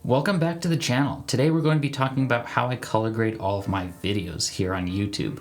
Welcome back to the channel. Today we're going to be talking about how I color grade all of my videos here on YouTube.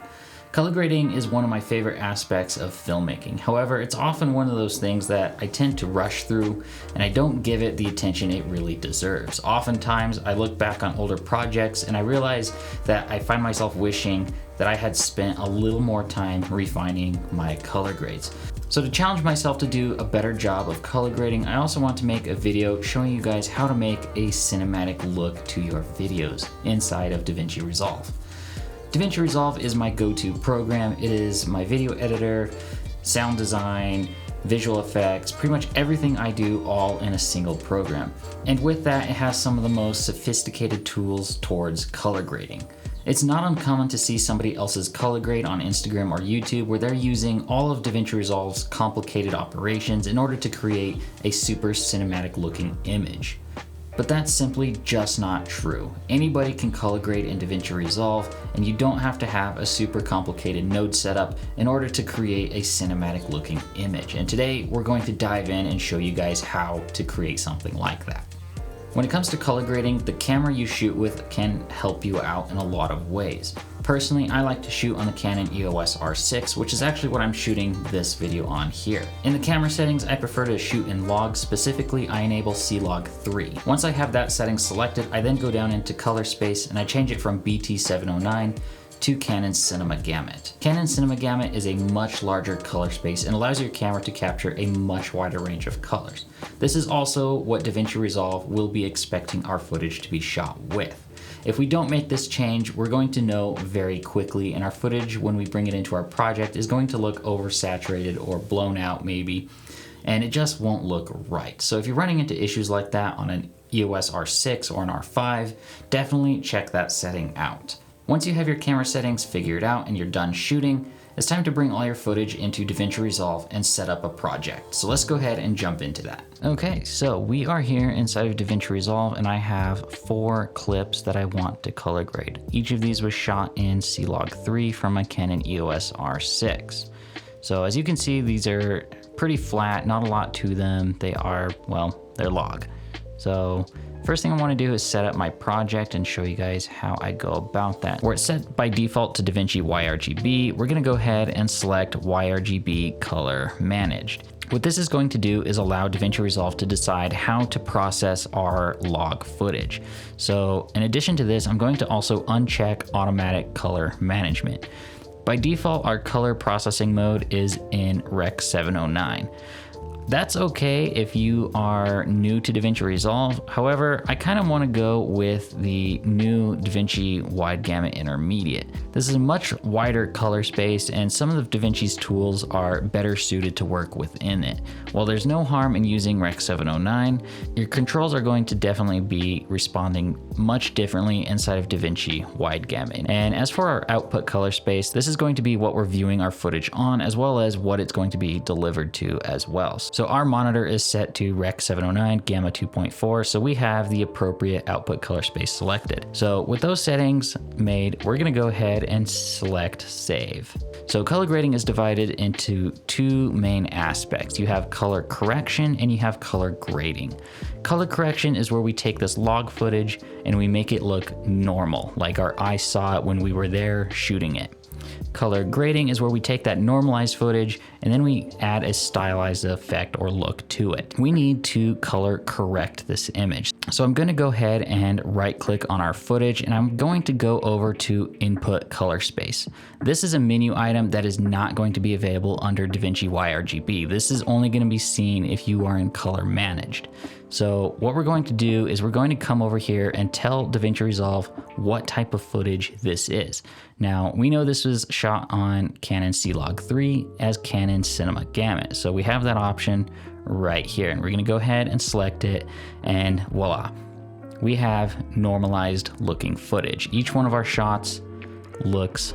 Color grading is one of my favorite aspects of filmmaking. However, it's often one of those things that I tend to rush through and I don't give it the attention it really deserves. Oftentimes I look back on older projects and I realize that I find myself wishing that I had spent a little more time refining my color grades. So to challenge myself to do a better job of color grading, I also want to make a video showing you guys how to make a cinematic look to your videos inside of DaVinci Resolve. DaVinci Resolve is my go-to program. It is my video editor, sound design, visual effects, pretty much everything I do all in a single program. And with that, it has some of the most sophisticated tools towards color grading. It's not uncommon to see somebody else's color grade on Instagram or YouTube where they're using all of DaVinci Resolve's complicated operations in order to create a super cinematic looking image. But that's simply just not true. Anybody can color grade in DaVinci Resolve, and you don't have to have a super complicated node setup in order to create a cinematic looking image. And today we're going to dive in and show you guys how to create something like that. When it comes to color grading, the camera you shoot with can help you out in a lot of ways. Personally, I like to shoot on the Canon EOS R6, which is actually what I'm shooting this video on here. In the camera settings, I prefer to shoot in log. Specifically, I enable C-Log 3. Once I have that setting selected, I then go down into color space and I change it from BT709 to Canon Cinema Gamut. Canon Cinema Gamut is a much larger color space and allows your camera to capture a much wider range of colors. This is also what DaVinci Resolve will be expecting our footage to be shot with. If we don't make this change, we're going to know very quickly, and our footage when we bring it into our project is going to look oversaturated or blown out maybe, and it just won't look right. So if you're running into issues like that on an EOS R6 or an R5, definitely check that setting out. Once you have your camera settings figured out and you're done shooting, it's time to bring all your footage into DaVinci Resolve and set up a project. So let's go ahead and jump into that. Okay, so we are here inside of DaVinci Resolve and I have 4 clips that I want to color grade. Each of these was shot in C-Log 3 from my Canon EOS R6. So as you can see, these are pretty flat, not a lot to them. They are, well, they're log. So first thing I want to do is set up my project and show you guys how I go about that. Where it's set by default to DaVinci YRGB, we're going to go ahead and select YRGB Color Managed. What this is going to do is allow DaVinci Resolve to decide how to process our log footage. So in addition to this, I'm going to also uncheck Automatic Color Management. By default, our color processing mode is in Rec 709. That's okay if you are new to DaVinci Resolve. However, I kind of want to go with the new DaVinci Wide Gamut Intermediate. This is a much wider color space and some of the DaVinci's tools are better suited to work within it. While there's no harm in using Rec 709, your controls are going to definitely be responding much differently inside of DaVinci Wide Gamut. And as for our output color space, this is going to be what we're viewing our footage on, as well as what it's going to be delivered to as well. So our monitor is set to Rec 709 Gamma 2.4, so we have the appropriate output color space selected. So with those settings made, we're gonna go ahead and select Save. So color grading is divided into 2 main aspects. You have color correction and you have color grading. Color correction is where we take this log footage and we make it look normal, like our eyes saw it when we were there shooting it. Color grading is where we take that normalized footage and then we add a stylized effect or look to it. We need to color correct this image. So I'm going to go ahead and right click on our footage and I'm going to go over to Input Color Space. This is a menu item that is not going to be available under DaVinci YRGB. This is only going to be seen if you are in Color Managed. So what we're going to do is we're going to come over here and tell DaVinci Resolve what type of footage this is. Now, we know this was shot on Canon C-Log 3 as Canon Cinema Gamut. So we have that option right here and we're going to go ahead and select it and voila. We have normalized looking footage. Each one of our shots looks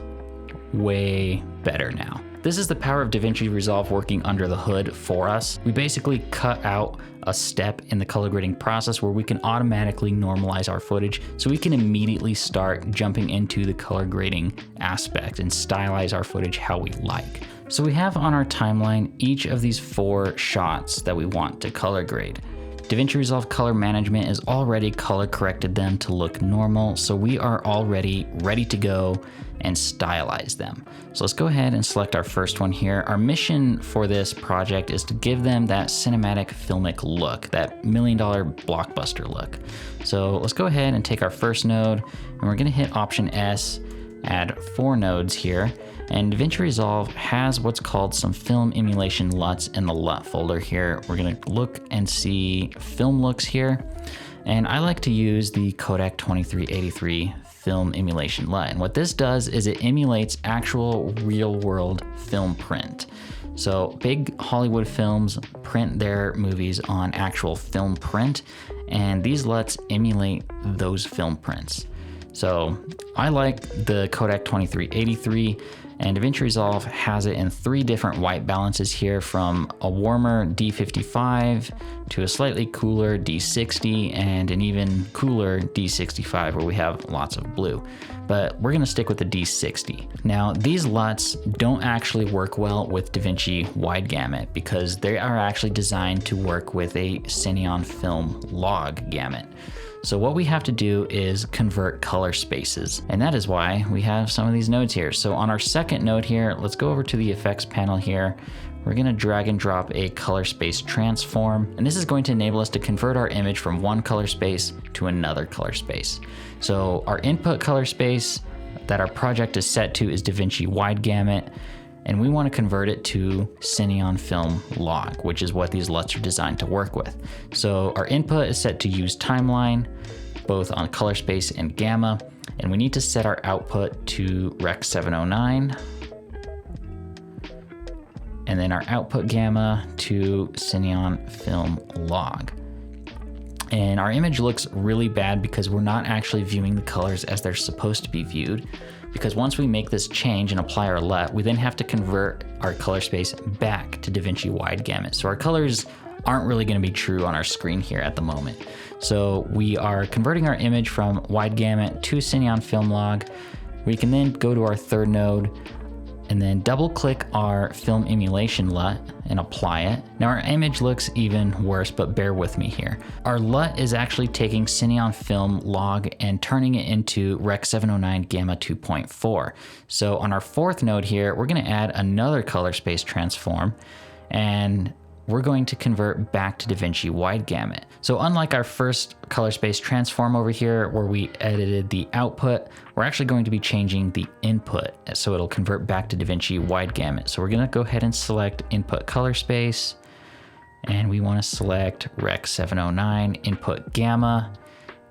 way better now. This is the power of DaVinci Resolve working under the hood for us. We basically cut out a step in the color grading process where we can automatically normalize our footage so we can immediately start jumping into the color grading aspect and stylize our footage how we like. So we have on our timeline each of these 4 shots that we want to color grade. DaVinci Resolve color management is already color corrected them to look normal, so we are already ready to go and stylize them. So let's go ahead and select our first one here. Our mission for this project is to give them that cinematic filmic look, that $1 million blockbuster look. So let's go ahead and take our first node, and we're gonna hit Option S, add 4 nodes here. And DaVinci Resolve has what's called some film emulation LUTs in the LUT folder here. We're gonna look and see film looks here. And I like to use the Kodak 2383 film emulation LUT. And what this does is it emulates actual real world film print. So big Hollywood films print their movies on actual film print, and these LUTs emulate those film prints. So I like the Kodak 2383, and DaVinci Resolve has it in 3 different white balances here, from a warmer D55 to a slightly cooler D60 and an even cooler D65 where we have lots of blue. But we're gonna stick with the D60. Now, these LUTs don't actually work well with DaVinci Wide Gamut because they are actually designed to work with a Cineon film log gamut. So what we have to do is convert color spaces, and that is why we have some of these nodes here. So on our second node here, let's go over to the effects panel here. We're gonna drag and drop a color space transform, and this is going to enable us to convert our image from one color space to another color space. So our input color space that our project is set to is DaVinci Wide Gamut, and we want to convert it to Cineon Film Log, which is what these LUTs are designed to work with. So our input is set to use timeline, both on color space and gamma, and we need to set our output to Rec 709, and then our output gamma to Cineon Film Log. And our image looks really bad because we're not actually viewing the colors as they're supposed to be viewed, because once we make this change and apply our LUT, we then have to convert our color space back to DaVinci Wide Gamut. So our colors aren't really going to be true on our screen here at the moment. So we are converting our image from Wide Gamut to Cineon Film Log. We can then go to our third node and then double click our film emulation LUT and apply it. Now our image looks even worse, but bear with me here. Our LUT is actually taking Cineon Film Log and turning it into Rec 709 Gamma 2.4. So on our fourth node here, we're gonna add another color space transform, and we're going to convert back to DaVinci Wide Gamut. So unlike our first color space transform over here where we edited the output, we're actually going to be changing the input, so it'll convert back to DaVinci Wide Gamut. So we're gonna go ahead and select input color space, and we wanna select Rec 709 input gamma,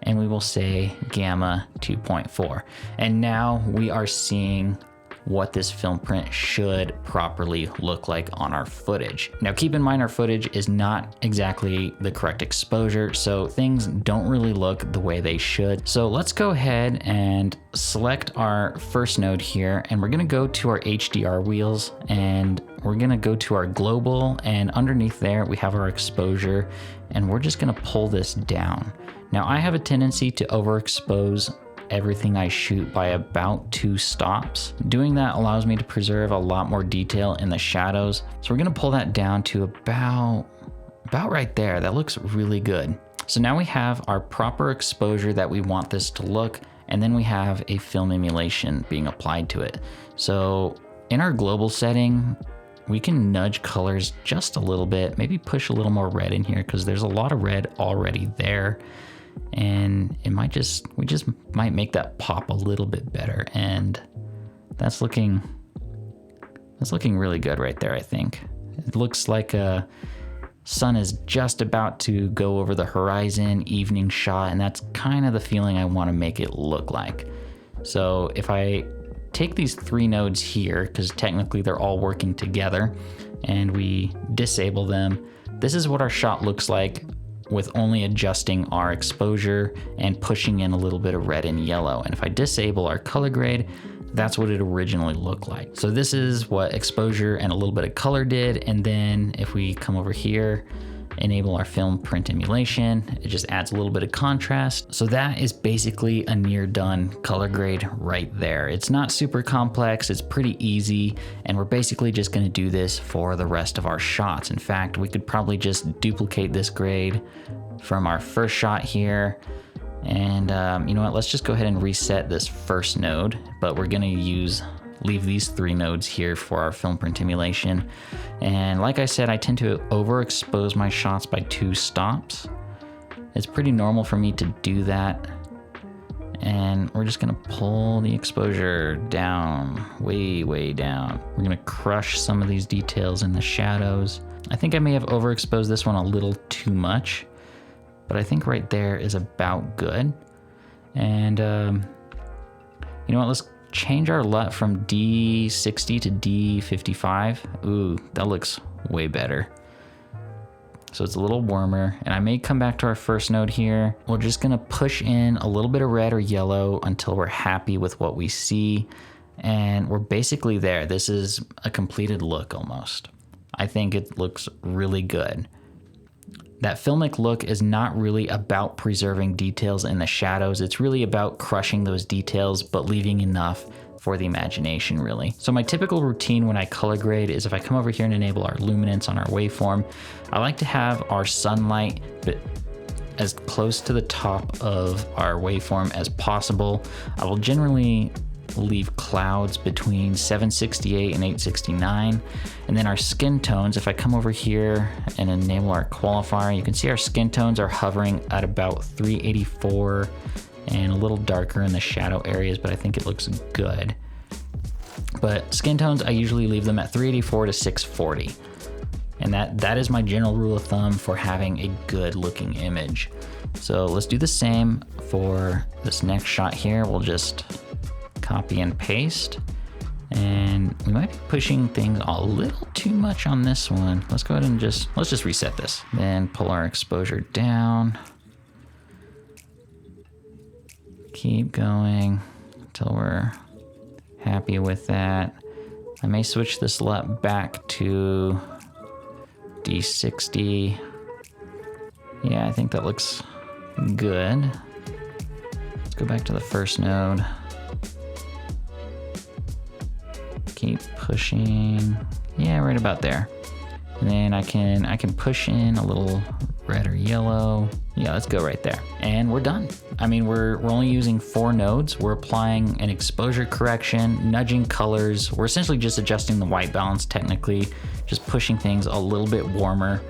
and we will say gamma 2.4. And now we are seeing what this film print should properly look like on our footage. Now keep in mind our footage is not exactly the correct exposure, so things don't really look the way they should. So let's go ahead and select our first node here, and we're gonna go to our HDR wheels, and we're gonna go to our global, and underneath there we have our exposure, and we're just gonna pull this down. Now I have a tendency to overexpose everything I shoot by about 2 stops. Doing that allows me to preserve a lot more detail in the shadows. So we're gonna pull that down to about right there. That looks really good. So now we have our proper exposure that we want this to look, and then we have a film emulation being applied to it. So in our global setting, we can nudge colors just a little bit, maybe push a little more red in here because there's a lot of red already there. And we just might make that pop a little bit better, and that's looking really good right there. I think it looks like a sun is just about to go over the horizon, evening shot, and that's kind of the feeling I want to make it look like. So if I take these 3 nodes here, because technically they're all working together, and we disable them, this is what our shot looks like with only adjusting our exposure and pushing in a little bit of red and yellow. And if I disable our color grade, that's what it originally looked like. So this is what exposure and a little bit of color did. And then if we come over here enable our film print emulation. It just adds a little bit of contrast. So that is basically a near done color grade right there. It's not super complex, it's pretty easy, and we're basically just gonna do this for the rest of our shots. In fact, we could probably just duplicate this grade from our first shot here. And you know what, let's just go ahead and reset this first node, but we're gonna leave these 3 nodes here for our film print emulation. And like I said, I tend to overexpose my shots by 2 stops. It's pretty normal for me to do that. And we're just gonna pull the exposure down, way down. We're gonna crush some of these details in the shadows. I think I may have overexposed this one a little too much, but I think right there is about good. And you know what, let's change our LUT from D60 to D55. Ooh, that looks way better. So it's a little warmer, and I may come back to our first node here. We're just gonna push in a little bit of red or yellow until we're happy with what we see. And we're basically there. This is a completed look almost. I think it looks really good. That filmic look is not really about preserving details in the shadows. It's really about crushing those details, but leaving enough for the imagination, really. So my typical routine when I color grade is if I come over here and enable our luminance on our waveform, I like to have our sunlight as close to the top of our waveform as possible. I will generally leave clouds between 768 and 869. And then our skin tones, if I come over here and enable our qualifier, you can see our skin tones are hovering at about 384 and a little darker in the shadow areas, but I think it looks good. But skin tones, I usually leave them at 384 to 640. And that is my general rule of thumb for having a good looking image. So let's do the same for this next shot here. We'll just copy and paste, and we might be pushing things a little too much on this one. Let's go ahead and let's just reset this. Then pull our exposure down. Keep going until we're happy with that. I may switch this LUT back to D60. Yeah, I think that looks good. Let's go back to the first node. Keep pushing, yeah, right about there. And then I can push in a little red or yellow. Yeah, let's go right there. And we're done. I mean, we're only using 4 nodes. We're applying an exposure correction, nudging colors. We're essentially just adjusting the white balance technically, just pushing things a little bit warmer,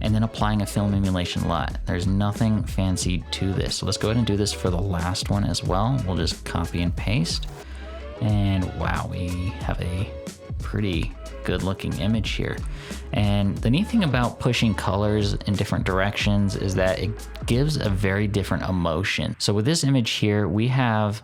and then applying a film emulation LUT. There's nothing fancy to this. So let's go ahead and do this for the last one as well. We'll just copy and paste. And wow, we have a pretty good looking image here. And the neat thing about pushing colors in different directions is that it gives a very different emotion. So with this image here, we have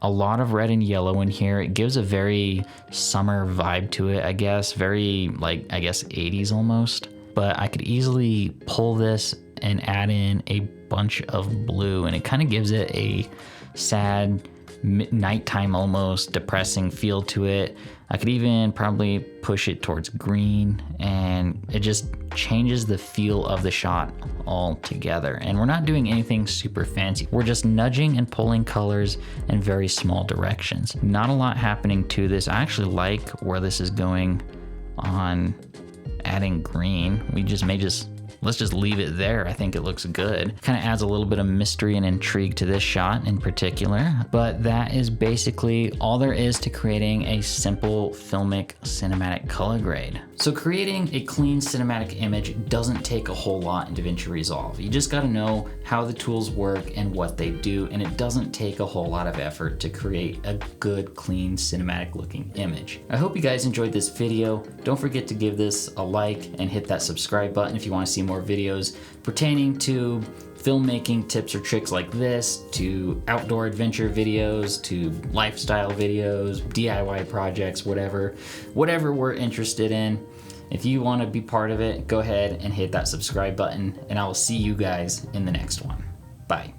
a lot of red and yellow in here. It gives a very summer vibe to it, I guess, very like, I guess 80s almost. But I could easily pull this and add in a bunch of blue, and it kind of gives it a sad, nighttime almost depressing feel to it. I could even probably push it towards green, and it just changes the feel of the shot altogether. And we're not doing anything super fancy. We're just nudging and pulling colors in very small directions. Not a lot happening to this. I actually like where this is going on adding green. Let's just leave it there. I think it looks good. Kind of adds a little bit of mystery and intrigue to this shot in particular. But that is basically all there is to creating a simple filmic cinematic color grade. So creating a clean cinematic image doesn't take a whole lot in DaVinci Resolve. You just gotta know how the tools work and what they do, and it doesn't take a whole lot of effort to create a good, clean, cinematic looking image. I hope you guys enjoyed this video. Don't forget to give this a like and hit that subscribe button if you wanna see more videos pertaining to filmmaking tips or tricks like this, to outdoor adventure videos, to lifestyle videos, DIY projects, whatever we're interested in. If you want to be part of it, go ahead and hit that subscribe button, and I will see you guys in the next one. Bye.